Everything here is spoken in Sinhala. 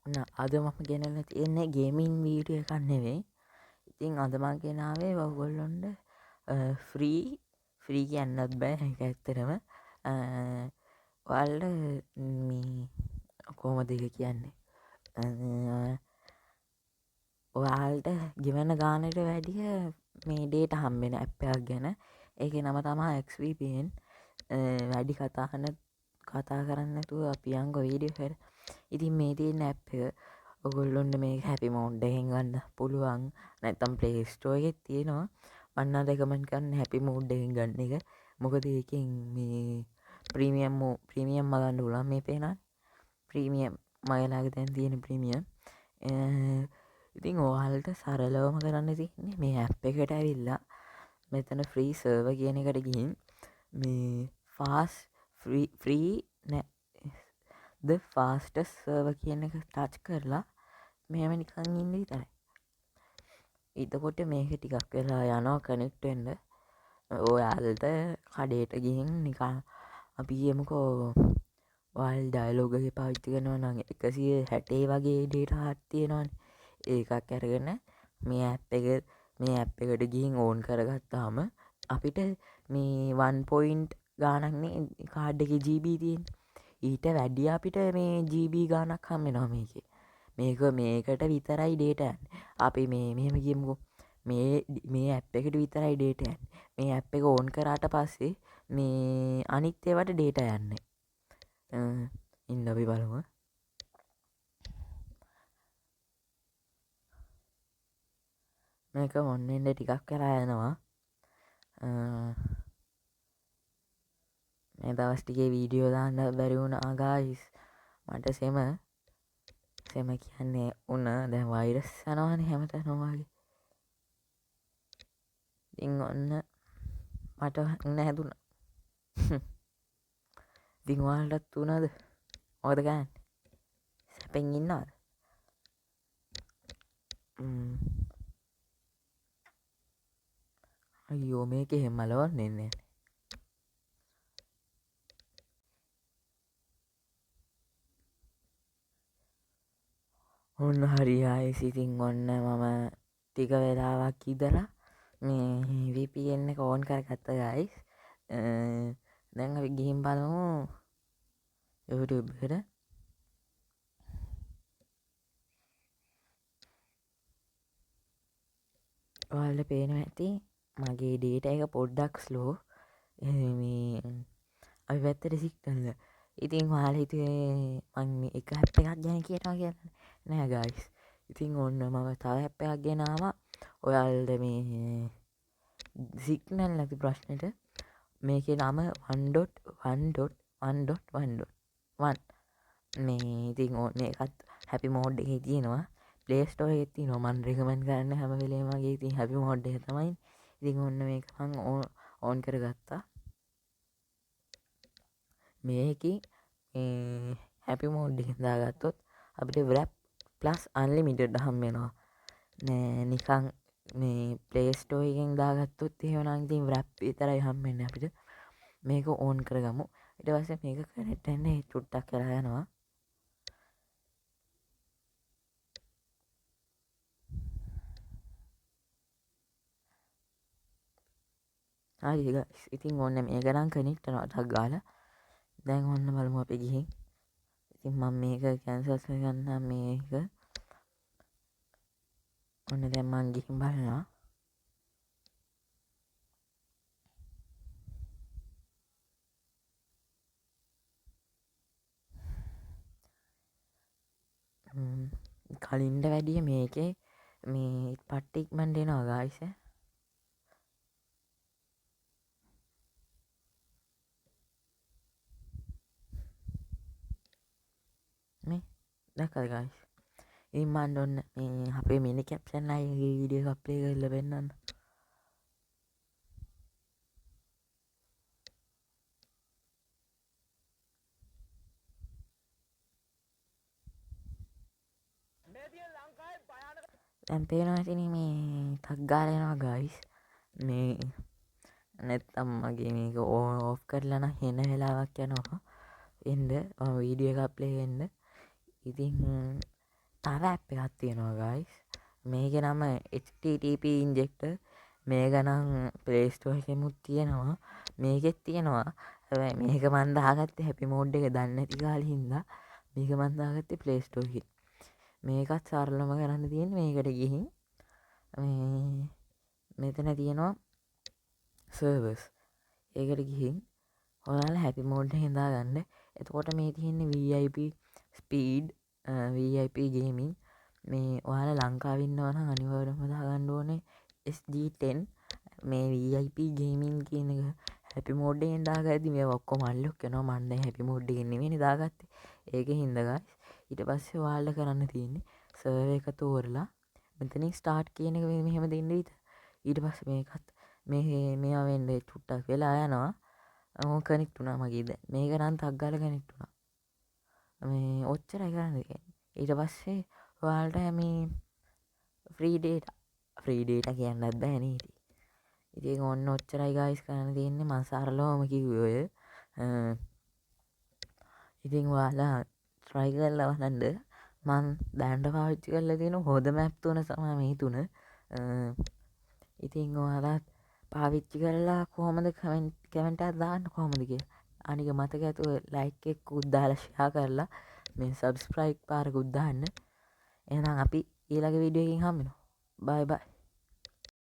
අද මම ගෙනල්ලා තියෙන්නේ ගේමින් වීඩියෝ එකක් නෙවෙයි. ඉතින් අද මම ගෙනාවේ ඔයගොල්ලොන්ට ෆ්‍රී කියන්නත් බෑ ඒක ඇත්තටම. ඔයාලට මේ කොහොමද ඒක කියන්නේ? ඔයාලට ගෙවන ගානට වැඩිය මේ ඩේටා හම්බෙන ඇප් එකක් ගැන. ඒකේ නම තමයි XVPN. වැඩි කතා කරන්න නැතුව අපි යන්කෝ වීඩියෝ එකට. ඉතින් මේ තියෙන ඇප් එක ඔයගොල්ලොන්ට මේක හැපි මෝඩ් එකෙන් ගන්න පුළුවන්. නැත්නම් ප්ලේ ස්ටෝර් එකේ තියෙනවා. මම නම් රෙකමන්ඩ් කරන්නේ හැපි මෝඩ් එකෙන් ගන්න එක. මොකද ඒකෙන් මේ ප්‍රීමියම් ගන්න පුළුවන් මේ පේනවා. ප්‍රීමියම් මගේ ළඟ දැන් තියෙන ප්‍රීමියම්. ඉතින් ඔයාලට සරලවම කරන්න තියෙන්නේ මේ ඇප් එකට ඇවිල්ලා මෙතන ෆ්‍රී සර්වර් කියන එකට ගිහින් මේ ෆ්‍රී the fastest server කියන එක ටච් කරලා මෙහෙම නිකන් ඉන්න විතරයි. එතකොට මේක ටිකක් වෙලා යනවා කනෙක්ට් වෙන්න. ඔයාලට කඩේට ගිහින් නිකන් අපි කියමුකෝ ඔයාලා ඩයලොග් එකේ පාවිච්චි කරනවා නම් 160 වගේ ඩේටා එකක් තියෙනවනේ. ඒකක් අරගෙන මේ ඇප් එකට ගිහින් ඕන් කරගත්තාම අපිට මේ 1 පොයින්ට් ගානක්නේ කාඩ් එකේ GB තියෙන්නේ. ඊට වැඩිය අපිට මේ GB ගානක් හම්බෙනවා මේකේ. මේකට විතරයි ඩේටා යන්නේ. අපි මෙහෙම කියමුකෝ මේ ඇප් එකට විතරයි ඩේටා යන්නේ. මේ ඇප් එක ඕන් කරාට පස්සේ මේ අනිත් ඒවාට ඩේටා යන්නේ. ඉන්න අපි බලමු. මේක ඔන් වෙන්න ටිකක් වෙලා යනවා. මේ දවස් ටිකේ වීඩියෝ දාන්න බැරි වුණා ගායිස්. මට සෙම කියන්නේ දැන් වෛරස් යනවනේ හැමතැනම වගේ. ඉතින් ඔන්න මට උණ හැදුනා. ඉතින් ඔයාලටත් උනද? මොකද ගන්නේ? සැපෙන් ඉන්නවද? අයියෝ මේක එහෙම මලවන්නේ නැහැ. ඔන්න හරි ආයිස්. ඉතින් ඔන්න මම ටික වෙලාවක් ඉඳලා මේ VPN එක ඕන් කරගත්තා ගයිස්. දැන් අපි ගිහින් බලමු YouTube එකට. ඔයාලට පේනවා ඇති මගේ ඩේටා එක පොඩ්ඩක් ස්ලෝ. මේ අපි පැත්තට සිග්නල්. ඉතින් ඔයාලා හිතුවේ මම එක ඇප් එකක් ගැන කියනවා කියලා. නෑ ගයිස්. ඉතින් ඔන්න මම තව ඇප් එකක් ගෙනාවා. ඔයාලට මේ සිග්නල් නැති ප්‍රශ්නෙට මේකේ නම 1.1.1.1. මේ ඉතින් මේකත් හැපි මෝඩ් එකේ තියෙනවා. ප්ලේ ස්ටෝර් එකේ තියෙනවා. මම රෙකමන්ඩ් කරන්න හැම වෙලේම මගේ ඉතින් හැපි මෝඩ් එක තමයි. ඉතින් ඔන්න මේක මම ඕන් කරගත්තා. මේකේ හැපි මෝඩ් එකෙන් දාගත්තොත් අපිට wrap plus unlimited හම්බ වෙනවා. නෑ නිකන් මේ ප්ලේ ස්ටෝර් එකෙන් දාගත්තොත් එහෙම නම් ඉතින් wrap විතරයි හම්බෙන්නේ අපිට. මේක ඕන් කරගමු. ඊට පස්සේ මේක කනෙක්ට් වෙන්න චුට්ටක් කරලා යනවා. හරි ගයිස්. ඉතින් ඔන්න මේක නම් කනෙක්ට් වෙනවා ටක් ගාලා. දැන් ඔන්න බලමු අපි ගිහින්. ඉතින් මම මේක කැන්සල් කරගන්නම් මේක. ඔන්න දැන් මං ගිහින් බලනවා. කලින්ට වැඩිය මේකේ මේ පට්ට ඉක්මනට එනවා ගායිස්. මේ දැක්කද ගායිස්? ඉතින් මම ඔන්න මේ අපේ මිනි කැප්ෂන් අයගේ වීඩියෝ එකක් ප්ලේ කරලා පෙන්නන්න. දැන් පේනවා ඇතිනේ මේ ටක් ගාලා එනවා ගායිස්. මේ නැත්තම් මගේ මේක ඕෆ් කරලා නම් එන වෙලාවක් යනවා. එන්න මම වීඩියෝ එකක් ප්ලේ වෙන්න. ඉතින් තව ඇප් එකක් තියෙනවා ගයිස්. මේක නම HTTP ඉන්ජෙක්ටර්. මේක නම් ප්ලේ ස්ටෝර් එකෙමුත් තියෙනවා. මේකෙත් තියෙනවා. හැබැයි මේක මන් දාගත්තේ හැපි මෝඩ් එක දන්නේ නැති කාලේ හින්දා මේක මන් දාගත්තේ ප්ලේ ස්ටෝර් එකේ. මේකත් සරලම කරන්න තියෙන්නේ මේකට ගිහින් මෙතන තියෙනවා සර්වර්ස්. ඒකට ගිහින් ඔයාලා හැපි මෝඩ් එක දාගන්න. එතකොට මේ තියෙන්නේ VIP ස්පීඩ් VIP ගේමින්. මේ ඔයාලා ලංකාවේ ඉන්නවා නම් අනිවාර්යයෙන්ම දාගන්න ඕනේ SG10 මේ VIP ගේමින් කියන එක. හැපි මෝඩ් එකෙන් දාගද්දි මේ ඔක්කොම අන්ලොක් වෙනවා. මම දැන් හැපි මෝඩ් එකෙන් නෙමෙයිනේ දාගත්තේ. ඒකෙන් හින්දා ගයිස්. ඊට පස්සේ ඔයාලා කරන්න තියෙන්නේ සර්වර් එක තෝරලා මෙතනින් ස්ටාර්ට් කියන එක මෙහෙම දෙන්න විතර. ඊට පස්සේ මේකත් මේවා වෙන්නේ චුට්ටක් වෙලා යනවා. කනෙක්ට් වුණා මගේ දැන්. මේක නම් ටක් ගාලා කනෙක්ට් වුණා. මේ ඔච්චරයි කරන්න තියෙන්නේ. ඊට පස්සේ ඔයාලට මේ ෆ්‍රී ඩේටා කියන්නත් බෑ නේද? ඉතින් ඔන්න ඔච්චරයි ගයිස් කරන්න තියෙන්නේ. මම සරලවම කිව්වේ ඔය. ඉතින් ඔයාලා try කරලා බලන්න. මම දැනට පාවිච්චි කරලා තියෙන හොඳම app තුන තමයි මේ තුන. ඉතින් ඔයාලා පාවිච්චි කරලා කොහොමද කමෙන්ට් එකක් දාන්න කොහොමද කියලා. අනික මතක ඇතුව ලයික් එකකුත් දාලා ෂෙයා කරලා මේ සබ්ස්ක්‍රයිබ් පාරකුත් දාන්න. එහෙනම් අපි ඊළඟ වීඩියෝ එකකින් හම්බ වෙනවා. බයි බයි.